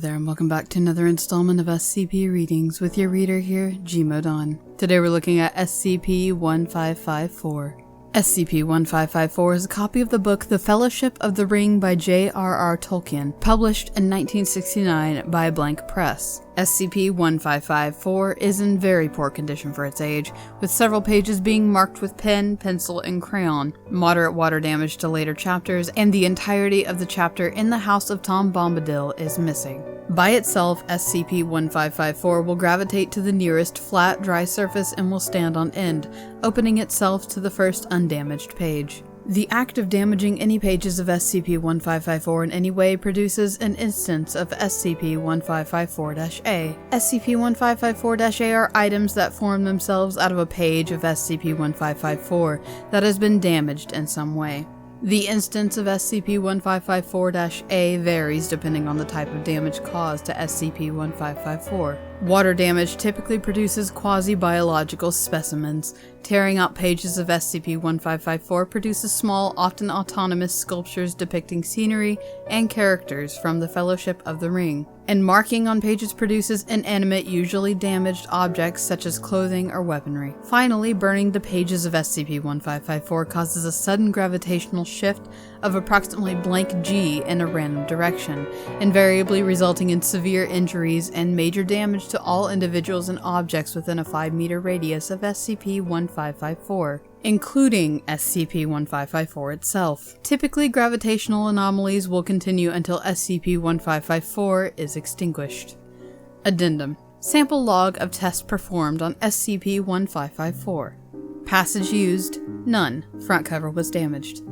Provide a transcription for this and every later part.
there, and welcome back to another installment of SCP Readings with your reader here, Gmodon. Today we're looking at SCP-1554. SCP-1554 is a copy of the book The Fellowship of the Ring by J.R.R. Tolkien, published in 1969 by Blank Press. SCP-1554 is in very poor condition for its age, with several pages being marked with pen, pencil, and crayon, moderate water damage to later chapters, and the entirety of the chapter In the House of Tom Bombadil is missing. By itself, SCP-1554 will gravitate to the nearest flat, dry surface and will stand on end, opening itself to the first undamaged page. The act of damaging any pages of SCP-1554 in any way produces an instance of SCP-1554-A. SCP-1554-A are items that form themselves out of a page of SCP-1554 that has been damaged in some way. The instance of SCP-1554-A varies depending on the type of damage caused to SCP-1554. Water damage typically produces quasi-biological specimens. Tearing out pages of SCP-1554 produces small, often autonomous sculptures depicting scenery and characters from the Fellowship of the Ring. And marking on pages produces inanimate, usually damaged objects such as clothing or weaponry. Finally, burning the pages of SCP-1554 causes a sudden gravitational shift of approximately blank G in a random direction, invariably resulting in severe injuries and major damage to all individuals and objects within a 5-meter radius of SCP-1554, including SCP-1554 itself. Typically, gravitational anomalies will continue until SCP-1554 is extinguished. Addendum: Sample log of tests performed on SCP-1554. Passage used: none. Front cover was damaged.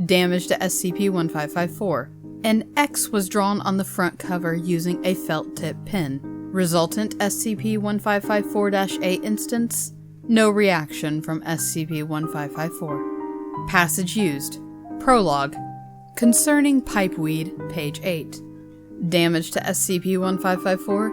Damage to SCP-1554. An X was drawn on the front cover using a felt tip pen. Resultant SCP-1554-A instance: no reaction from SCP-1554. Passage used: Prologue. Concerning pipeweed, page 8. Damage to SCP-1554.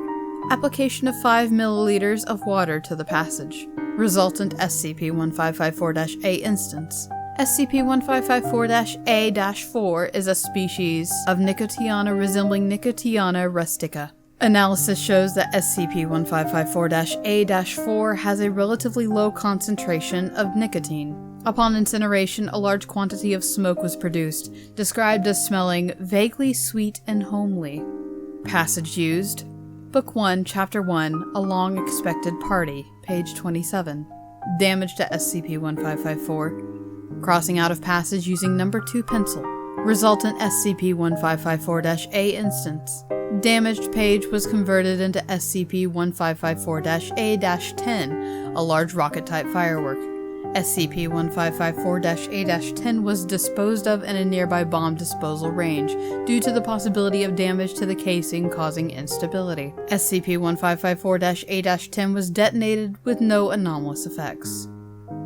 Application of 5 milliliters of water to the passage. Resultant SCP-1554-A instance. SCP-1554-A-4 is a species of Nicotiana resembling Nicotiana rustica. Analysis shows that SCP-1554-A-4 has a relatively low concentration of nicotine. Upon incineration, a large quantity of smoke was produced, described as smelling vaguely sweet and homely. Passage used: Book 1, Chapter 1, A Long Expected Party, page 27. Damage to SCP-1554. Crossing out of passage using number 2 pencil. Resultant SCP-1554-A instance. Damaged page was converted into SCP-1554-A-10, a large rocket-type firework. SCP-1554-A-10 was disposed of in a nearby bomb disposal range due to the possibility of damage to the casing causing instability. SCP-1554-A-10 was detonated with no anomalous effects.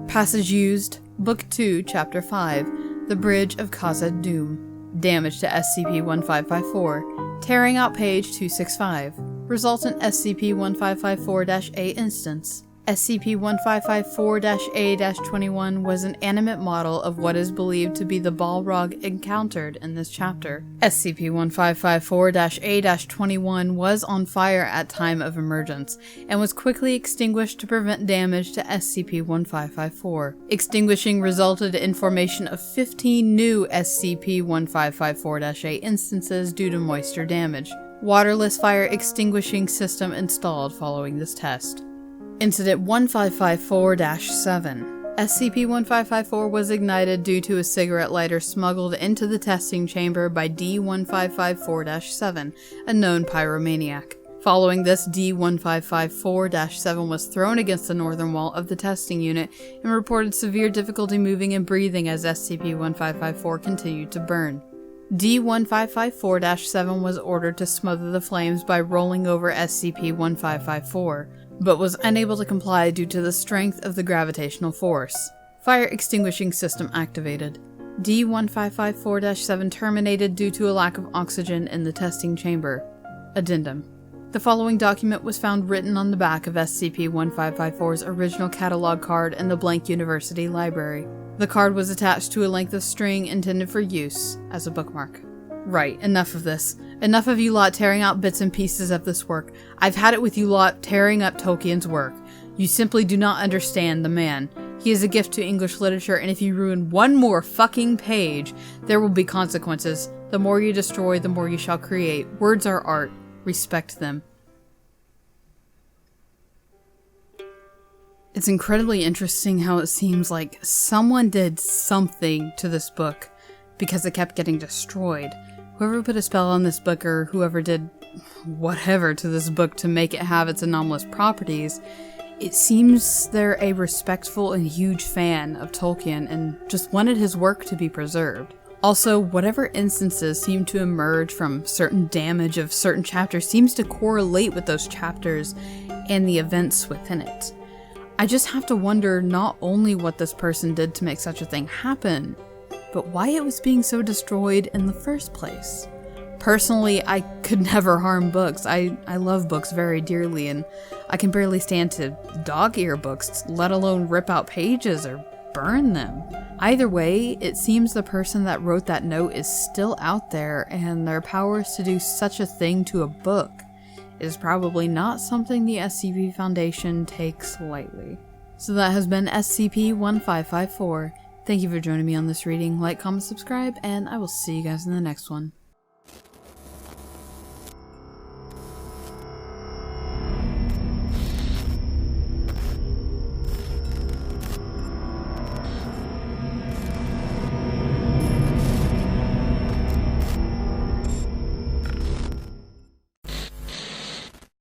Passage used: Book 2, Chapter 5, The Bridge of Khazad Dûm. Damage to SCP-1554. Tearing out page 265. Resultant SCP-1554-A instance. SCP-1554-A-21 was an animate model of what is believed to be the Balrog encountered in this chapter. SCP-1554-A-21 was on fire at time of emergence, and was quickly extinguished to prevent damage to SCP-1554. Extinguishing resulted in formation of 15 new SCP-1554-A instances due to moisture damage. Waterless fire extinguishing system installed following this test. Incident 1554-7. SCP-1554 was ignited due to a cigarette lighter smuggled into the testing chamber by D-1554-7, a known pyromaniac. Following this, D-1554-7 was thrown against the northern wall of the testing unit and reported severe difficulty moving and breathing as SCP-1554 continued to burn. D-1554-7 was ordered to smother the flames by rolling over SCP-1554, but was unable to comply due to the strength of the gravitational force. Fire extinguishing system activated. D-1554-7 terminated due to a lack of oxygen in the testing chamber. Addendum: The following document was found written on the back of SCP-1554's original catalog card in the Blank University Library. The card was attached to a length of string intended for use as a bookmark. Right, enough of this. Enough of you lot tearing out bits and pieces of this work. I've had it with you lot tearing up Tolkien's work. You simply do not understand the man. He is a gift to English literature, and if you ruin one more fucking page, there will be consequences. The more you destroy, the more you shall create. Words are art. Respect them. It's incredibly interesting how it seems like someone did something to this book because it kept getting destroyed. Whoever put a spell on this book, or whoever did whatever to this book to make it have its anomalous properties, it seems they're a respectful and huge fan of Tolkien and just wanted his work to be preserved. Also, whatever instances seem to emerge from certain damage of certain chapters seems to correlate with those chapters and the events within it. I just have to wonder not only what this person did to make such a thing happen, but why it was being so destroyed in the first place. Personally, I could never harm books. I love books very dearly, and I can barely stand to dog-ear books, let alone rip out pages or burn them. Either way, it seems the person that wrote that note is still out there, and their powers to do such a thing to a book is probably not something the SCP Foundation takes lightly. So that has been SCP-1554. Thank you for joining me on this reading. Like, comment, subscribe, and I will see you guys in the next one.